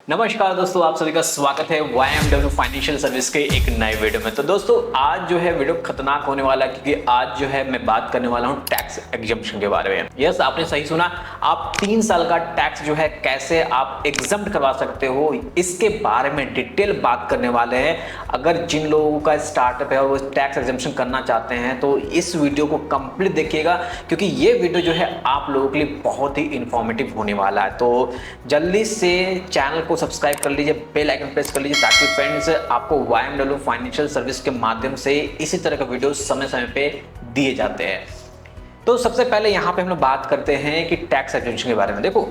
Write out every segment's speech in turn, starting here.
नमस्कार दोस्तों, आप सभी का स्वागत है YMW फाइनेंशियल सर्विस के एक नए वीडियो में। तो दोस्तों आज जो है वीडियो खतरनाक होने वाला है, क्योंकि आज जो है मैं बात करने वाला हूँ टैक्स एग्जम्पशन के बारे में। यस, आपने सही सुना। आप 3 साल का टैक्स जो है कैसे आप एग्जम्प्ट करवा सकते हो, इसके बारे में डिटेल बात करने वाले हैं। अगर जिन लोगों का स्टार्टअप है और वो टैक्स एग्जम्पशन करना चाहते हैं तो इस वीडियो को कंप्लीट देखिएगा, क्योंकि ये वीडियो जो है आप लोगों के लिए बहुत ही इंफॉर्मेटिव होने वाला है। तो जल्दी से चैनल को सब्सक्राइब कर लीजिए, बेल आइकन प्रेस कर लीजिए, ताकि फ्रेंड्स आपको YMW फाइनेंशियल सर्विस के माध्यम से इसी तरह का वीडियो समय समय पे दिए जाते हैं। तो सबसे पहले यहाँ पे हम लोग बात करते हैं कि टैक्स एग्जम्पशन के बारे में। देखो,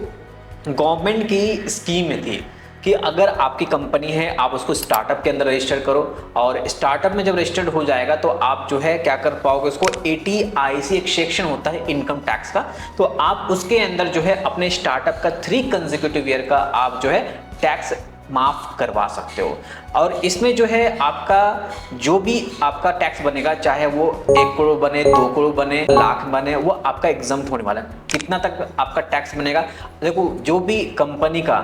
गवर्नमेंट की स्कीम में थी कि अगर आपकी कंपनी है आप उसको स्टार्टअप के अंदर रजिस्टर करो, और स्टार्टअप में जब रजिस्टर्ड हो जाएगा तो आप जो है क्या कर पाओगे, उसको ATIC एक सेक्शन होता है इनकम टैक्स का, तो आप उसके अंदर जो है अपने स्टार्टअप का 3 कंसेक्यूटिव ईयर का आप जो है टैक्स माफ करवा सकते हो। और इसमें जो है आपका जो भी आपका टैक्स बनेगा, चाहे वो 1 करोड़ बने, 2 करोड़ बने, लाख बने, वो आपका एग्जम्प्ट होने वाला है। कितना तक आपका टैक्स बनेगा? देखो, जो भी कंपनी का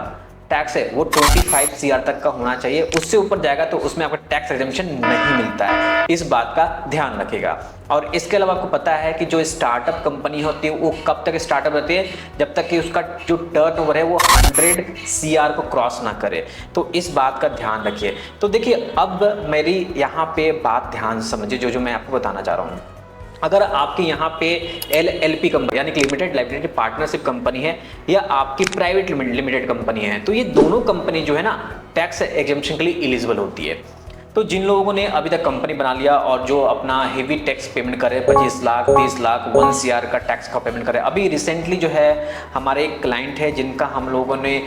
टैक्स है वो 25 CR तक का होना चाहिए। उससे ऊपर जाएगा तो उसमें आपका टैक्स एग्जम्पशन नहीं मिलता है। इस बात का ध्यान रखिएगा। और इसके अलावा आपको पता है कि जो स्टार्टअप कंपनी होती है वो कब तक स्टार्टअप रहती है, जब तक कि उसका जो टर्नओवर है वो 100 CR को क्रॉस ना करे। तो इस बात का ध्यान रखिए। तो देखिए, अब मेरी यहाँ पे बात ध्यान से समझिए जो मैं आपको बताना चाह रहा हूँ। अगर आपके यहाँ पे LLP कंपनी यानी कि लिमिटेड लाइबिलिटी पार्टनरशिप कंपनी है, या आपकी प्राइवेट लिमिटेड कंपनी है, तो ये दोनों कंपनी जो है ना टैक्स एग्जम्पशन के लिए एलिजिबल होती है। तो जिन लोगों ने अभी तक कंपनी बना लिया और जो अपना हेवी टैक्स पेमेंट करे, 25 लाख, 30 लाख, 1 CR का टैक्स का पेमेंट करे। अभी रिसेंटली जो है हमारे एक क्लाइंट है जिनका हम लोगों ने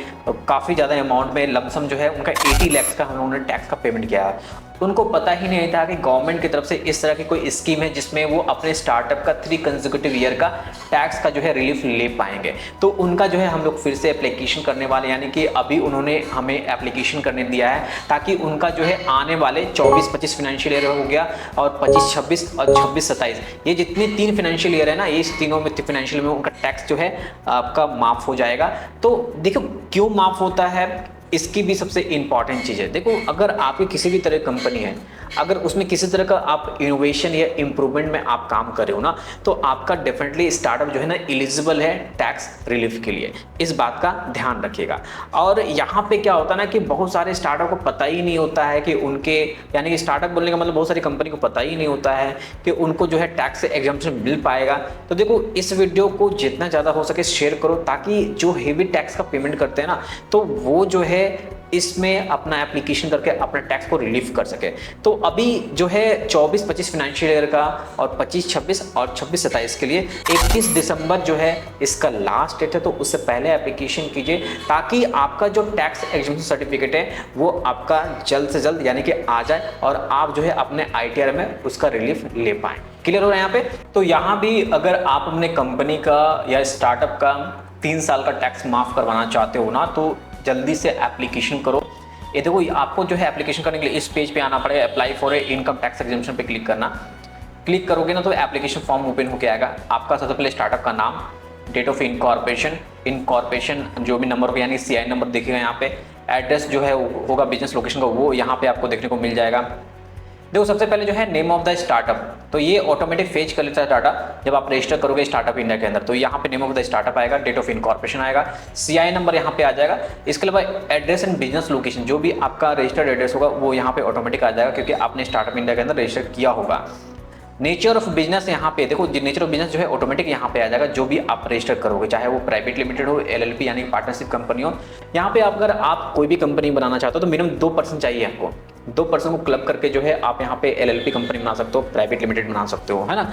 काफ़ी ज़्यादा अमाउंट में लमसम जो है उनका 80 लाख का हम लोगों ने टैक्स का पेमेंट किया है। उनको पता ही नहीं था कि गवर्नमेंट की तरफ से इस तरह की कोई स्कीम है जिसमें वो अपने स्टार्टअप का 3 कंसेक्यूटिव ईयर का टैक्स का जो है रिलीफ ले पाएंगे। तो उनका जो है हम लोग फिर से एप्लीकेशन करने वाले, यानी कि अभी उन्होंने हमें एप्लीकेशन करने दिया है, ताकि उनका जो है आने वाले 24-25 फाइनेंशियल ईयर हो गया, और 25-26 और 26-27 ये जितने 3 फाइनेंशियल ईयर है ना, ये इस तीनों में फाइनेंशियल में उनका टैक्स जो है आपका माफ हो जाएगा। तो देखो, क्यों माफ होता है, इसकी भी सबसे इंपॉर्टेंट चीज़ है। देखो, अगर आपकी किसी भी तरह की कंपनी है, अगर उसमें किसी तरह का आप इनोवेशन या इम्प्रूवमेंट में आप काम कर रहे हो ना, तो आपका डेफिनेटली स्टार्टअप जो है ना एलिजिबल है टैक्स रिलीफ के लिए। इस बात का ध्यान रखिएगा। और यहाँ पे क्या होता है ना कि बहुत सारे स्टार्टअप को पता ही नहीं होता है कि उनके, यानी कि स्टार्टअप बोलने का मतलब बहुत सारी कंपनी को पता ही नहीं होता है कि उनको जो है टैक्स एग्जम्पशन मिल पाएगा। तो देखो, इस वीडियो को जितना ज़्यादा हो सके शेयर करो, ताकि जो हेवी टैक्स का पेमेंट करते हैं ना, तो वो जो है इसमें अपना एप्लीकेशन करके अपने टैक्स को रिलीफ कर सके। तो अभी जो है 24-25 फाइनेंशियल ईयर का, और 25-26 और 26-27 के लिए 31 दिसंबर जो है इसका लास्ट डेट है। तो उससे पहले एप्लीकेशन कीजिए, ताकि आपका जो टैक्स एग्जम्पशन सर्टिफिकेट है वो आपका जल्द से जल्द यानी कि आ जाए, और आप जो है अपने ITR में उसका रिलीफ ले पाएँ। क्लियर हो रहा है यहाँ पे? तो यहाँ भी अगर आप अपने कंपनी का या स्टार्टअप का 3 साल का टैक्स माफ करवाना चाहते हो ना, तो जल्दी से एप्लीकेशन करो। ये देखो, आपको जो है एप्लीकेशन करने के लिए इस पेज पे आना पड़ेगा, apply for a income tax exemption पे क्लिक करना। क्लिक करोगे ना तो एप्लीकेशन फॉर्म ओपन होकर आएगा। आपका सबसे पहले स्टार्टअप का नाम, डेट ऑफ इनकॉर्पोरेशन जो भी नंबर होगा, यानी CI नंबर देखिएगा यहाँ पे। एड्रेस जो है होगा बिजनेस लोकेशन का, वो यहाँ पे आपको देखने को मिल जाएगा। देखो, सबसे पहले जो है नेम ऑफ द स्टार्टअप, तो ये ऑटोमेटिक फेच कर लेता है डाटा जब आप रजिस्टर करोगे स्टार्टअप इंडिया के अंदर। तो यहाँ पे नेम ऑफ द स्टार्टअप आएगा, डेट ऑफ इनकॉर्पोरेशन आएगा, CI नंबर यहाँ पे आ जाएगा। इसके अलावा एड्रेस एंड बिजनेस लोकेशन, जो भी आपका रजिस्टर्ड एड्रेस होगा वो यहाँ पे ऑटोमेटिक आ जाएगा, क्योंकि आपने स्टार्टअप इंडिया के अंदर रजिस्टर किया होगा। नेचर ऑफ बिजनेस, यहाँ पे देखो, नेचर ऑफ बिजनेस जो है ऑटोमेटिक यहाँ पे आ जाएगा, जो भी आप रजिस्टर करोगे, चाहे वो प्राइवेट लिमिटेड हो, LLP यानी पार्टनरशिप कंपनी हो। यहाँ पे अगर आप कोई भी कंपनी बनाना चाहते हो तो मिनिमम 2% चाहिए आपको। 2% को क्लब करके जो है आप यहाँ पे LLP कंपनी बना सकते हो, प्राइवेट लिमिटेड बना सकते हो, है ना।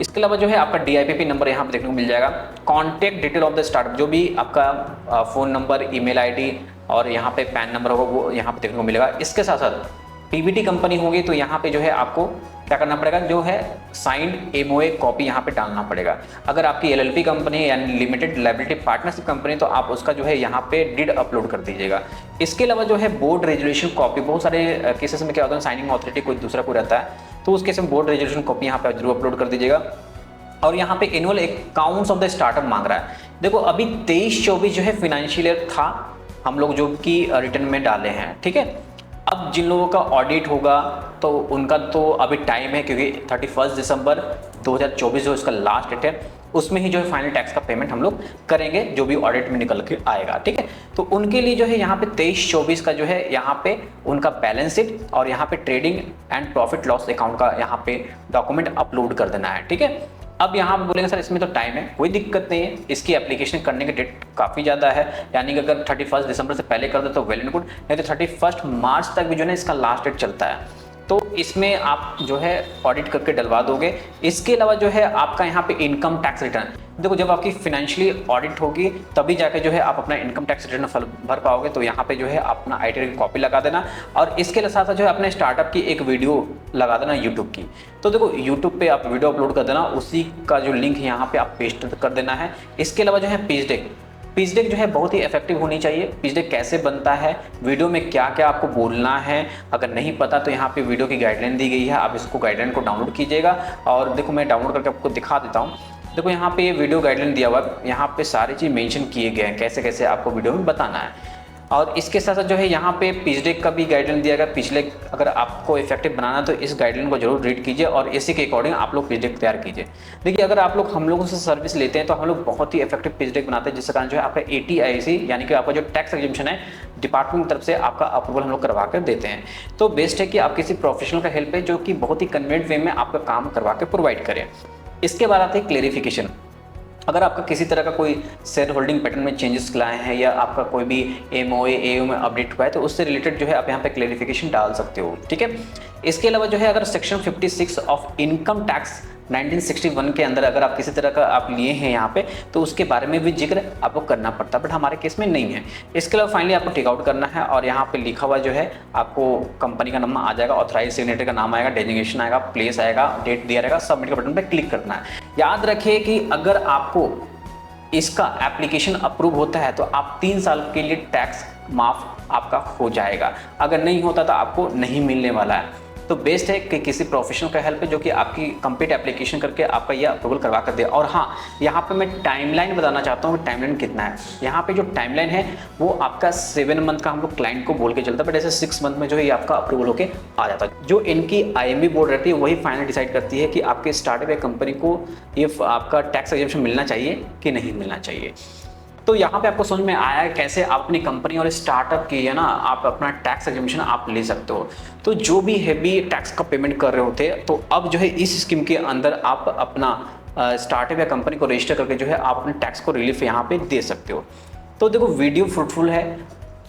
इसके अलावा जो है आपका DIPP नंबर यहाँ पे देखने को मिल जाएगा। Contact detail of the startup, जो भी आपका फ़ोन नंबर, ईमेल ID और यहाँ पे पैन नंबर होगा वो यहाँ पे देखने को मिलेगा। इसके साथ साथ PBT कंपनी होगी तो यहाँ पे जो है आपको क्या करना पड़ेगा, जो है साइंड MOA कॉपी यहाँ पे डालना पड़ेगा। अगर आपकी LLP कंपनी है यानी लिमिटेड लाइबिलिटी पार्टनरशिप कंपनी, तो आप उसका जो है यहाँ पे डिड अपलोड कर दीजिएगा। इसके अलावा जो है बोर्ड रेजोल्यूशन कॉपी, बहुत सारे केसेस में क्या होता है साइनिंग अथॉरिटी कोई दूसरा कोई रहता है, तो उस केस में बोर्ड रेजोल्यूशन कॉपी यहाँ पे जरूर अपलोड कर दीजिएगा। और यहाँ पे annual accounts of the startup मांग रहा है। देखो, अभी 23-24 जो है फाइनेंशियल ईयर था हम लोग जो कि रिटर्न में डाले हैं, ठीक है। अब जिन लोगों का ऑडिट होगा तो उनका तो अभी टाइम है, क्योंकि 31 दिसंबर 2024 जो इसका लास्ट डेट है, उसमें ही जो है फाइनल टैक्स का पेमेंट हम लोग करेंगे, जो भी ऑडिट में निकल के आएगा, ठीक है। तो उनके लिए जो है यहाँ पे 23-24 का जो है यहाँ पे उनका बैलेंस शीट और यहाँ पे trading and profit loss account का यहाँ पे डॉक्यूमेंट अपलोड कर देना है, ठीक है। अब यहाँ पे बोलेंगे सर इसमें तो टाइम है, कोई दिक्कत नहीं है, इसकी एप्लीकेशन करने की डेट काफ़ी ज़्यादा है, यानी कि अगर 31 दिसंबर से पहले कर दे तो वेल एंड गुड, नहीं तो 31 मार्च तक भी जो है इसका लास्ट डेट चलता है। तो इसमें आप जो है ऑडिट करके डलवा दोगे। इसके अलावा जो है आपका यहाँ पे इनकम टैक्स रिटर्न, देखो जब आपकी फाइनेंशियली ऑडिट होगी तभी जाके जो है आप अपना इनकम टैक्स रिटर्न भर पाओगे। तो यहाँ पे जो है अपना आईटी की कॉपी लगा देना, और इसके साथ साथ जो है अपने स्टार्टअप की एक वीडियो लगा देना यूट्यूब की। तो देखो यूट्यूब पे आप वीडियो अपलोड कर देना, उसी का जो लिंक यहाँ पे आप पेस्ट कर देना है। इसके अलावा जो है पिच डेक जो है बहुत ही इफेक्टिव होनी चाहिए। पिच डेक कैसे बनता है, वीडियो में क्या क्या आपको बोलना है, अगर नहीं पता तो यहाँ पे वीडियो की गाइडलाइन दी गई है, आप इसको गाइडलाइन को डाउनलोड कीजिएगा। और देखो मैं डाउनलोड करके आपको दिखा देता हूँ। देखो यहाँ पे ये वीडियो गाइडलाइन दिया हुआ है, यहाँ पे सारी चीज़ मेंशन किए गए हैं कैसे कैसे आपको वीडियो में बताना है। और इसके साथ साथ जो है यहाँ पे पिच डेक का भी गाइडलाइन दिया गया। पिच डेक अगर आपको इफेक्टिव बनाना तो इस गाइडलाइन को जरूर रीड कीजिए और इसी के अकॉर्डिंग आप लोग पिच डेक तैयार कीजिए। देखिए अगर आप लोग हम लोगों से सर्विस लेते हैं तो हम लोग बहुत ही इफेक्टिव पिच डेक बनाते हैं, जिसके कारण जो है आपका ATIC यानी कि आपका जो टैक्स एग्जम्पशन है डिपार्टमेंट की तरफ से आपका अप्रूवल हम लोग करवा कर देते हैं। तो बेस्ट है कि आप किसी प्रोफेशनल का हेल्प है जो कि बहुत ही कन्वीनियंट वे में आपका काम करवा के प्रोवाइड करें। इसके बाद आते हैं क्लेरिफिकेशन। अगर आपका किसी तरह का कोई शेयर होल्डिंग पैटर्न में चेंजेस लाए हैं या आपका कोई भी MOA AO में अपडेट हुआ है तो उससे रिलेटेड जो है आप यहाँ पे क्लेरिफिकेशन डाल सकते हो, ठीक है। इसके अलावा जो है अगर सेक्शन 56 ऑफ इनकम टैक्स 1961 के अंदर अगर आप किसी तरह का आप लिए हैं यहाँ पे तो उसके बारे में भी जिक्र आपको करना पड़ता है, बट हमारे केस में नहीं है। इसके अलावा फाइनली आपको टेक आउट करना है और यहाँ पे लिखा हुआ जो है आपको कंपनी का नाम आ जाएगा, ऑथराइज सिग्नेटरी का नाम आएगा, डेजिग्नेशन आएगा, प्लेस आएगा, डेट दिया रहेगा, सबमिट के बटन पर क्लिक करना है। याद रखिए कि अगर आपको इसका एप्लीकेशन अप्रूव होता है तो आप 3 साल के लिए टैक्स माफ आपका हो जाएगा, अगर नहीं होता तो आपको नहीं मिलने वाला है। तो बेस्ट है कि किसी प्रोफेशनल का हेल्प है जो कि आपकी कंप्लीट एप्लीकेशन करके आपका यह अप्रूवल करवा कर दे। और हाँ, यहाँ पे मैं टाइमलाइन बताना चाहता हूँ कि टाइमलाइन कितना है। यहाँ पे जो टाइमलाइन है वो आपका 7 मंथ का हम लोग क्लाइंट को बोल के चलता है, बट ऐसे 6 मंथ में जो है ये आपका अप्रूवल होके आ जाता है। जो इनकी IMB बोर्ड रहती है वही फाइनल डिसाइड करती है कि आपके स्टार्टअप या कंपनी को ये आपका टैक्स एग्जम्पशन मिलना चाहिए कि नहीं मिलना चाहिए। तो यहाँ पे आपको समझ में आया है कैसे आप अपनी कंपनी और स्टार्टअप की है ना आप अपना टैक्स एग्जम्पशन आप ले सकते हो। तो जो भी हैवी टैक्स का पेमेंट कर रहे होते तो अब जो है इस स्कीम के अंदर आप अपना स्टार्टअप या कंपनी को रजिस्टर करके जो है आप अपने टैक्स को रिलीफ यहाँ पे दे सकते हो। तो देखो वीडियो फ्रूटफुल है,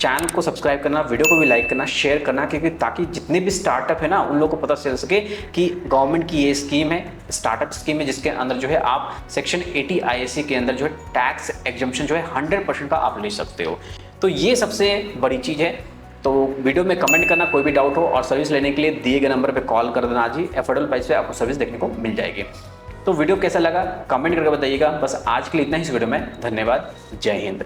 चैनल को सब्सक्राइब करना, वीडियो को भी लाइक करना, शेयर करना, क्योंकि ताकि जितने भी स्टार्टअप है ना उन लोगों को पता चल सके कि गवर्नमेंट की ये स्कीम है, स्टार्टअप स्कीम है, जिसके अंदर जो है आप सेक्शन 80 के अंदर जो है टैक्स एग्जम्पशन जो है 100% का आप ले सकते हो। तो ये सबसे बड़ी चीज़ है। तो वीडियो में कमेंट करना कोई भी डाउट हो, और सर्विस लेने के लिए दिए गए नंबर पर कॉल कर देना। आज ही अफोर्डेबल प्राइस पे आपको सर्विस देखने को मिल जाएगी। तो वीडियो कैसा लगा कमेंट करके बताइएगा। बस आज के लिए इतना ही इस वीडियो में। धन्यवाद। जय हिंद।